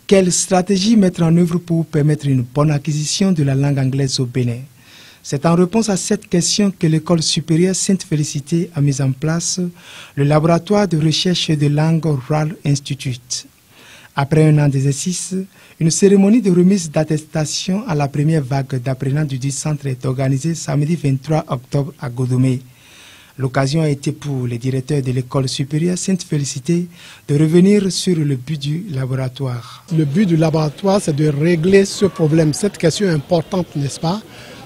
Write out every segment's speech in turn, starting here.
Quelle stratégie mettre en œuvre pour permettre une bonne acquisition de la langue anglaise au Bénin? C'est en réponse à cette question que l'École supérieure Sainte-Félicité a mis en place le laboratoire de recherche de langue Oral Institute. Après un an d'exercice, une cérémonie de remise d'attestation à la première vague d'apprenants du dit centre est organisée samedi 23 octobre à Godomé. L'occasion a été pour les directeurs de l'École supérieure Sainte-Félicité de revenir sur le but du laboratoire. Le but du laboratoire, c'est de régler ce problème, cette question importante, n'est-ce pas,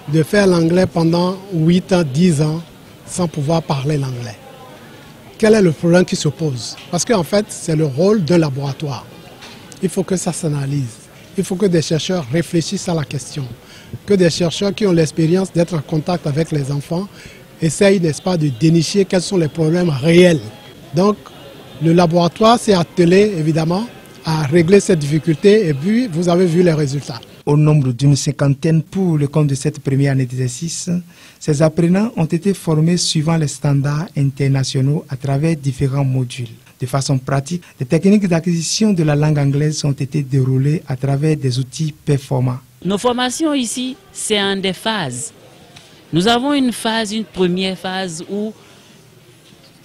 de faire l'anglais pendant 8 ans, 10 ans sans pouvoir parler l'anglais. Quel est le problème qui se pose? Parce qu'en fait, c'est le rôle d'un laboratoire. Il faut que ça s'analyse. Il faut que des chercheurs réfléchissent à la question. Que des chercheurs qui ont l'expérience d'être en contact avec les enfants essayent, n'est-ce pas, de dénicher quels sont les problèmes réels. Donc, le laboratoire s'est attelé, évidemment, à régler cette difficulté et puis vous avez vu les résultats. Au nombre d'une cinquantaine pour le compte de cette première année d'exercice, ces apprenants ont été formés suivant les standards internationaux à travers différents modules. De façon pratique, les techniques d'acquisition de la langue anglaise ont été déroulées à travers des outils performants. Nos formations ici, c'est en des phases. Nous avons une première phase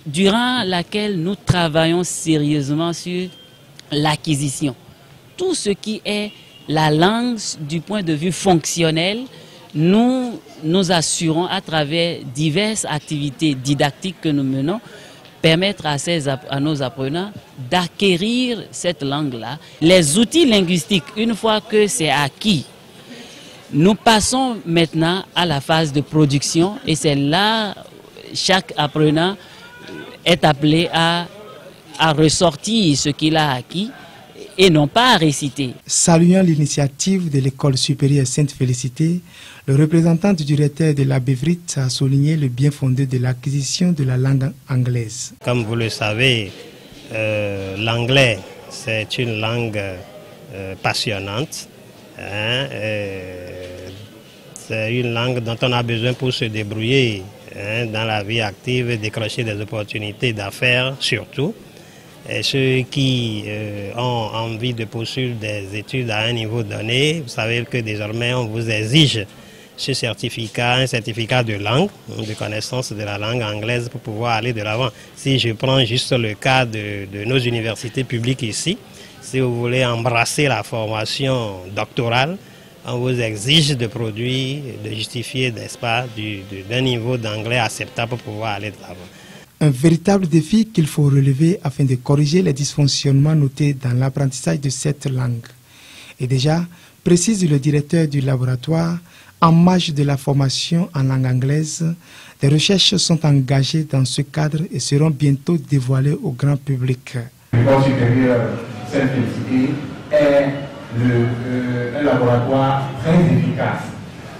durant laquelle nous travaillons sérieusement sur l'acquisition. Tout ce qui est la langue du point de vue fonctionnel, nous assurons à travers diverses activités didactiques que nous menons, permettre à nos apprenants d'acquérir cette langue-là. Les outils linguistiques, une fois que c'est acquis, nous passons maintenant à la phase de production et c'est là chaque apprenant est appelé à ressortir ce qu'il a acquis et non pas à réciter. Saluant l'initiative de l'École supérieure Sainte-Félicité, le représentant du directeur de la BEVRIT a souligné le bien fondé de l'acquisition de la langue anglaise. Comme vous le savez, l'anglais, c'est une langue passionnante. C'est une langue dont on a besoin pour se débrouiller dans la vie active et décrocher des opportunités d'affaires surtout. Et ceux qui ont envie de poursuivre des études à un niveau donné, vous savez que désormais on vous exige ce certificat, un certificat de langue, de connaissance de la langue anglaise pour pouvoir aller de l'avant. Si je prends juste le cas de nos universités publiques ici, si vous voulez embrasser la formation doctorale, on vous exige de produire, de justifier, n'est-ce pas, d'un niveau d'anglais acceptable pour pouvoir aller de l'avant. Un véritable défi qu'il faut relever afin de corriger les dysfonctionnements notés dans l'apprentissage de cette langue. Et déjà, précise le directeur du laboratoire, en marge de la formation en langue anglaise, des recherches sont engagées dans ce cadre et seront bientôt dévoilées au grand public. L'École supérieure Sainte-Félicité est un laboratoire très efficace.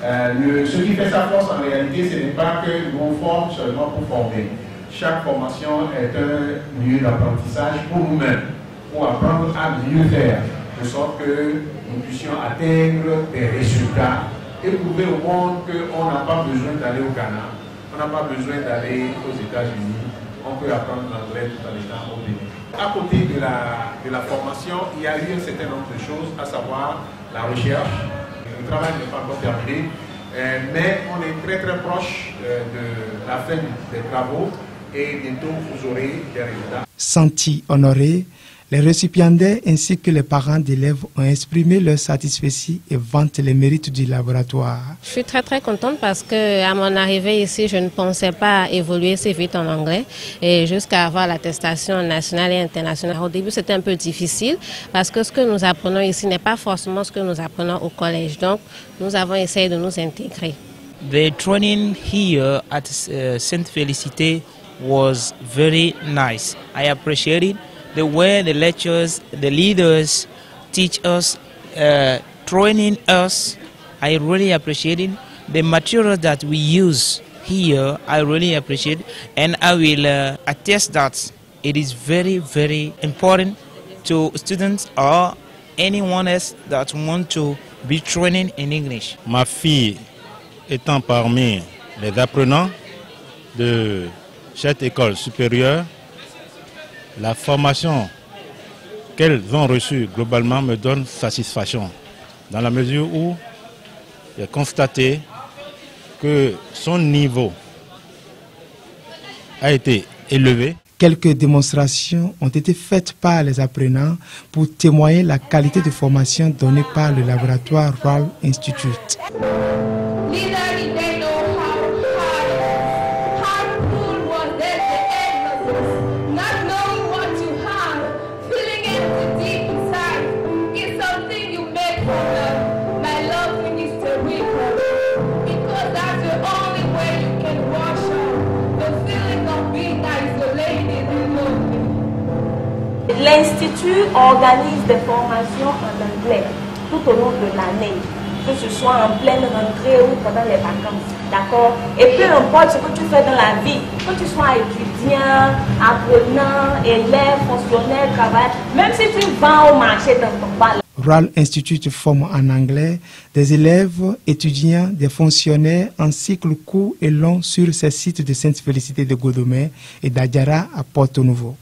Ce qui fait sa force en réalité, ce n'est pas que nous formons seulement pour former. Chaque formation est un lieu d'apprentissage pour nous-mêmes, pour apprendre à mieux faire, de sorte que nous puissions atteindre des résultats et prouver au monde qu'on n'a pas besoin d'aller au Ghana, on n'a pas besoin d'aller aux États-Unis, on peut apprendre l'anglais tout en étant au Bénin. À côté de la formation, il y a eu un certain nombre de choses, à savoir la recherche. Le travail n'est pas encore terminé, mais on est très très proche de la fin des travaux et bientôt vous aurez des résultats. Sentis honorés, les récipiendaires ainsi que les parents d'élèves ont exprimé leur satisfaction et vantent les mérites du laboratoire. Je suis très très contente parce qu'à mon arrivée ici, je ne pensais pas évoluer si vite en anglais et jusqu'à avoir l'attestation nationale et internationale. Au début, c'était un peu difficile parce que ce que nous apprenons ici n'est pas forcément ce que nous apprenons au collège. Donc, nous avons essayé de nous intégrer. The training here at Sainte-Félicité was very nice. I appreciate it. The way the lecturers, the leaders teach us, training us, I really appreciate it. The materials that we use here, I really appreciate, and I will attest that it is very, very important to students or anyone else that want to be training in English. Ma fille étant parmi les apprenants de cette école supérieure, la formation qu'elles ont reçues globalement me donnent satisfaction, dans la mesure où j'ai constaté que son niveau a été élevé. Quelques démonstrations ont été faites par les apprenants pour témoigner la qualité de formation donnée par le laboratoire RAL Institute. L'Institut organise des formations en anglais tout au long de l'année, que ce soit en pleine rentrée ou pendant les vacances, d'accord? Et peu importe ce que tu fais dans la vie, que tu sois étudiant, apprenant, élève, fonctionnaire, travailleur, même si tu vas au marché dans ton bal. RAL Institute forme en anglais des élèves, étudiants, des fonctionnaires en cycle court et long sur ces sites de Sainte-Félicité de Godomè et d'Adjara à Porto-Nouveau.